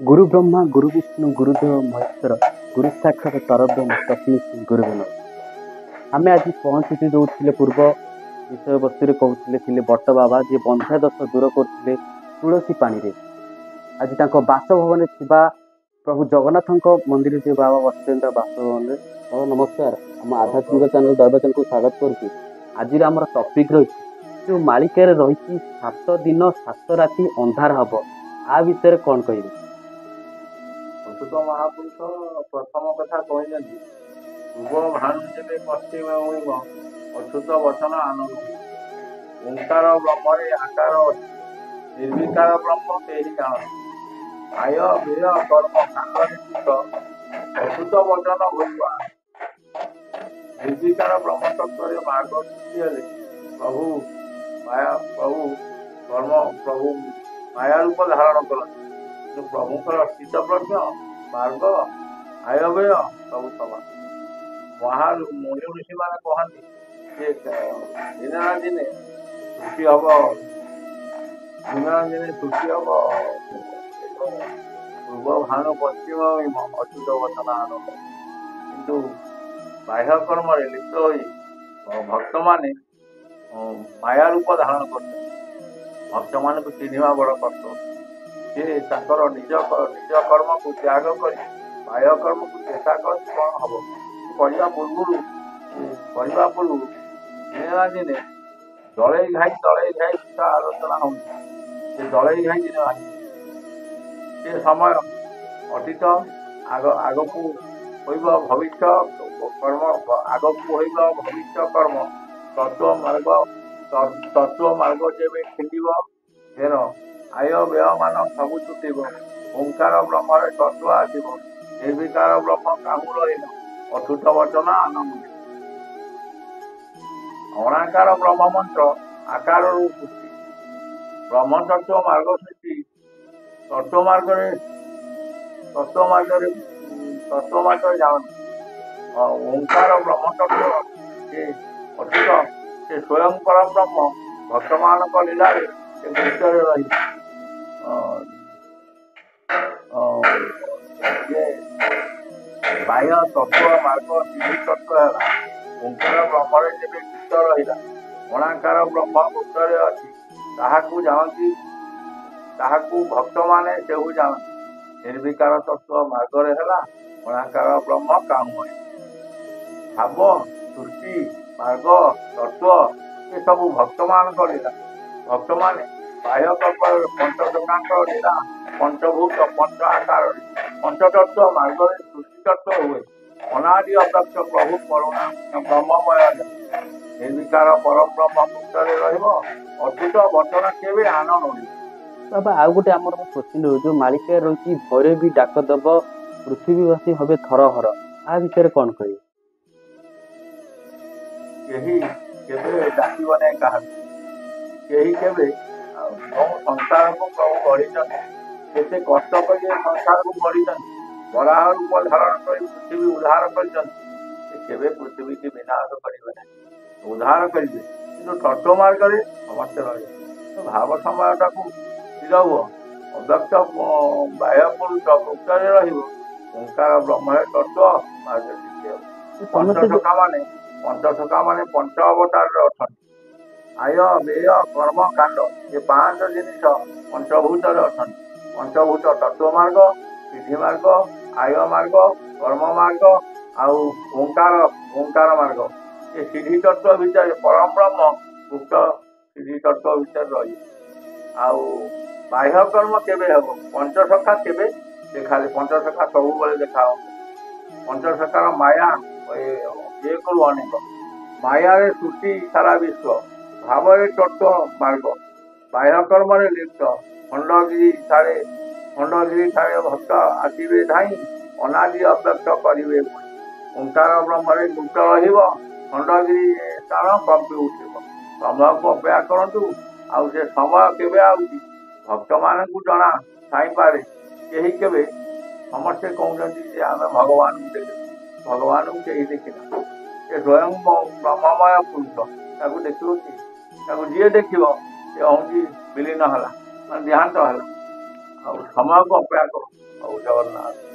गुरु ब्रह्मा गुरु विष्णु गुरुदेव महेश्वर गुरु साक्षात परब्रह्म तस्मै श्री गुरुवे नमः। आमे आज पहुंची जो पूर्व विषय वस्तु कहते बट बाबा जी बंधा दश दूर करते तुलसी पानी रे। आज बासभवन प्रभु जगन्नाथ मंदिर जो बाबा बस बासभवन बहुत नमस्कार। आम आध्यात्मिक चैनल दरबाचन को स्वागत करुँ। आज आम टपिक रही जो मालिकार रही 7 दिन 7 राति अंधार हम आ विषय कौन कहे? ଅଚ୍ୟୁତ ମହାପୁରୁଷ ପ୍ରଥମ କଥା କହିଛନ୍ତି, ପୂର୍ବ ଭାନୁ ଯେବେ ପଶ୍ଚିମ ହୋଇବ ଅଚ୍ୟୁତ ବଚନ ଆନନ୍ଦ। ଓଙ୍କାର ବ୍ରହ୍ମରେ ଆକାର ଅଛି, ନିର୍ବିକାର ବ୍ରହ୍ମ କେହି ଜାଣନ୍ତି। ଆୟ ବ୍ୟୟ କର୍ମ କାଣ୍ଡରେ ଚିତ ଅଚ୍ୟୁତ ବଚନ ହୋଇବା। ନିର୍ବିକାର ବ୍ରହ୍ମ ତତ୍ତ୍ୱରେ ମାର୍ଗ ସୃଷ୍ଟି ହେଲେ ପ୍ରଭୁ ମାୟା ରୂପ ଧାରଣ କରନ୍ତି। ପ୍ରଭୁଙ୍କର ସ୍ଥିତ ପ୍ରଜ୍ଞ ମାର୍ଗ ଆୟବ୍ୟୟ ସବୁ ସମାନ। ମୁନି ଋଷି ମାନେ କହନ୍ତି ଯେ ଦିନେ ନା ଦିନେ ସୃଷ୍ଟି ହବ ପୂର୍ବ ଭାନୁ ପଶ୍ଚିମ ଅଚ୍ୟୁତ ବଚନ ଆନନ୍ଦ। କିନ୍ତୁ ବାହ୍ୟ କର୍ମରେ ଲିପ୍ତ ହୋଇ ଭକ୍ତମାନେ ମାୟା ରୂପ ଧାରଣ କରୁଛନ୍ତି। ଭକ୍ତମାନଙ୍କୁ ଚିହ୍ନିବା ବଡ଼ କଷ୍ଟ। ସେ ତାଙ୍କର ନିଜ କର୍ମକୁ ତ୍ୟାଗ କରି ବାହ୍ୟ କର୍ମକୁ ଚେଷ୍ଟା କରନ୍ତି କ'ଣ ହବ କରିବା ପୂର୍ବରୁ ଦିନେ ନା ଦିନେ ଦଳେଇ ଘାଇ ଆଲୋଚନା ହଉଛି। ସେ ଦଳେଇ ଘାଇ ଦିନେ ଭାଙ୍ଗି ସେ ସମୟ ଅତୀତ ଆଗକୁ ହୋଇବ ଭବିଷ୍ୟ କର୍ମ ତତ୍ତ୍ୱ ମାର୍ଗ ଯେବେ ଛିଣ୍ଡିବ ଫେର ଆୟ ବ୍ୟୟ ମାନ ସବୁ ଛୁଟିବ। ଓଙ୍କାର ବ୍ରହ୍ମରେ ତତ୍ତ୍ୱ ଆସିବ। ନିର୍ବିକାର ବ୍ରହ୍ମ କାହୁ ରହିବ ଅଚ୍ୟୁତ ବଚନ ଆନନ୍ଦ। ଅଣାକାର ବ୍ରହ୍ମ ମନ୍ତ୍ର ଆକାରରୁ ସୃଷ୍ଟି। ବ୍ରହ୍ମ ତତ୍ତ୍ୱ ମାର୍ଗ ସୃଷ୍ଟି। ତତ୍ତ୍ୱ ମାର୍ଗରେ ଜାଣନ୍ତି। ଓଙ୍କାର ବ୍ରହ୍ମ ତତ୍ତ୍ୱ ସେ ଅଚ୍ୟୁତ, ସେ ସ୍ୱୟଂ ପରବ୍ରହ୍ମ। ଭକ୍ତମାନଙ୍କ ଲୀଳାରେ ସେ ଭିତରେ ରହି ବାହ୍ୟ ତତ୍ତ୍ୱ ମାର୍ଗ ସିଦ୍ଧି ତତ୍ତ୍ୱ ହେଲା। ଓଙ୍କାର ବ୍ରହ୍ମରେ ଯେବେ ଗୁପ୍ତ ରହିଲା, ଅଣାକାର ବ୍ରହ୍ମ ଗୁପ୍ତରେ ଅଛି ତାହାକୁ ଜାଣନ୍ତି, ତାହାକୁ ଭକ୍ତମାନେ ସେହୁ ଜାଣନ୍ତି। ନିର୍ବିକାର ତତ୍ତ୍ୱ ମାର୍ଗରେ ହେଲା ଅଣାକାର ବ୍ରହ୍ମ କାହୁ। ଭାବ ସୃଷ୍ଟି ମାର୍ଗ ତତ୍ତ୍ୱ ଏସବୁ ଭକ୍ତମାନଙ୍କ ଲୀଳା। ଭକ୍ତମାନେ ବାହ୍ୟ କଲ୍ପରେ ପଞ୍ଚଲୋକାଙ୍କ ଲୀଳା ପଞ୍ଚଭୂତ ପଞ୍ଚ ଆକାରରେ ପଞ୍ଚତତ୍ତ୍ୱ ମାର୍ଗରେ ସୃଷ୍ଟି ତତ୍ତ୍ୱ ହୁଏ। ଅନାଦି ଅବ୍ୟକ୍ତ ପ୍ରଭୁ କରୁଣା ବ୍ରହ୍ମମୟ। ନିର୍ବିକାର ପରବ୍ରହ୍ମ ମୁକ୍ତରେ ରହିବ ଅଚ୍ୟୁତ ବଚନ କେବେ ଆନନ୍ଦ। ବାବା ଆଉ ଗୋଟେ ଆମର କ୍ୱେଶ୍ଚିନ୍ ରହୁଛି, ଯୋଉ ମାଳିକା ରହିଛି ଭୟରେ ବି ଡାକ ଦବ ପୃଥିବୀବାସୀ ହବେ ଥରହର, ଆ ବିଷୟରେ କଣ କହିବେ? କେହି କେବେ ଡାକିବ ନାହିଁ କାହାକୁ। କେହି କେବେ ଯେଉଁ ସଂସାରକୁ ପ୍ରଭୁ ଗଢ଼ିଛନ୍ତି, କେତେ କଷ୍ଟ କରି ସଂସାରକୁ ଗଢ଼ିଛନ୍ତି, ବରାହ ରୂପ ଧାରଣ କରି ପୃଥିବୀ ଉଦ୍ଧାର କରିଛନ୍ତି। ସେ କେବେ ପୃଥିବୀକି ବିନାଶ କରିବେ ନାହିଁ, ଉଦ୍ଧାର କରିବେ। କିନ୍ତୁ ତତ୍ତ୍ୱ ମାର୍ଗରେ ସମସ୍ତେ ରହିବେ। ଭାବ ସମୟଟାକୁ ସ୍ଥିର ହୁଅ। ଅବ୍ୟକ୍ତ ବାହ୍ୟ ପୁରୁଷ ଗୁପ୍ତରେ ରହିବ। ଓଙ୍କାର ବ୍ରହ୍ମରେ ତତ୍ତ୍ୱ ମାର୍ଗ ସୃଷ୍ଟି ହେବ। ପଞ୍ଚସଖା ମାନେ ପଞ୍ଚ ଅବତାରରେ ଅଛନ୍ତି। ଆୟ ବ୍ୟୟ କର୍ମ କାଣ୍ଡ ଏ 5 ଜିନିଷ ପଞ୍ଚଭୂତରେ ଅଛନ୍ତି। ପଞ୍ଚଭୂତ ତତ୍ତ୍ୱ ମାର୍ଗ, ସିଦ୍ଧି ମାର୍ଗ, ଆୟ ମାର୍ଗ, କର୍ମ ମାର୍ଗ ଆଉ ଓଙ୍କାର ମାର୍ଗ। ଏ ସିଦ୍ଧି ତତ୍ତ୍ୱ ଭିତରେ ପରବ୍ରହ୍ମ ଗୁପ୍ତ ସିଦ୍ଧି ତତ୍ତ୍ୱ ଭିତରେ ରହିବ। ଆଉ ବାହ୍ୟ କର୍ମ କେବେ ହେବ? ପଞ୍ଚସଖା କେବେ ଦେଖାଲେ? ପଞ୍ଚସଖା ସବୁବେଳେ ଦେଖାହବ। ପଞ୍ଚସଖାର ମାୟା ଏକରୁ ଅନେକ। ମାୟାରେ ସୃଷ୍ଟି ସାରା ବିଶ୍ୱ। ଭାବରେ ତତ୍ତ୍ୱ ମାର୍ଗ। ବାହ୍ୟ କର୍ମରେ ଲିପ୍ତ। ଖଣ୍ଡଗିରି ଠାରେ ଭକ୍ତ ଆସିବେ ଧାଇଁ ଅନାଦି ଅବ୍ୟକ୍ତ କରିବେ। ଓଙ୍କାର ବ୍ରହ୍ମରେ ଗୁପ୍ତ ରହିବ। ଖଣ୍ଡଗିରି ସ୍ଥାନ କମ୍ପି ଉଠିବ। ସମୟକୁ ଅପେକ୍ଷା କରନ୍ତୁ, ଆଉ ସେ ସମୟ କେବେ ଆଉଛି ଭକ୍ତମାନଙ୍କୁ ଜଣା ଥାଇପାରେ। କେହି କେବେ ସମସ୍ତେ କହୁଛନ୍ତି ଯେ ଆମେ ଭଗବାନଙ୍କୁ ଦେଖିଛୁ। ଭଗବାନଙ୍କୁ କେହି ଦେଖିନା। ସେ ସ୍ୱୟଂ ବ୍ରହ୍ମମୟ ପୁରୁଷ। ତାକୁ ଦେଖିବ କି? ତାକୁ ଯିଏ ଦେଖିବ ସେ ହେଉଛି ବିଲୀନ ହେଲା, ମାନେ ଦେହାନ୍ତ ହେଲା। ଆଉ ସମୟକୁ ଅପେକ୍ଷା କରୁ। ହଉ ଜଗନ୍ନାଥ।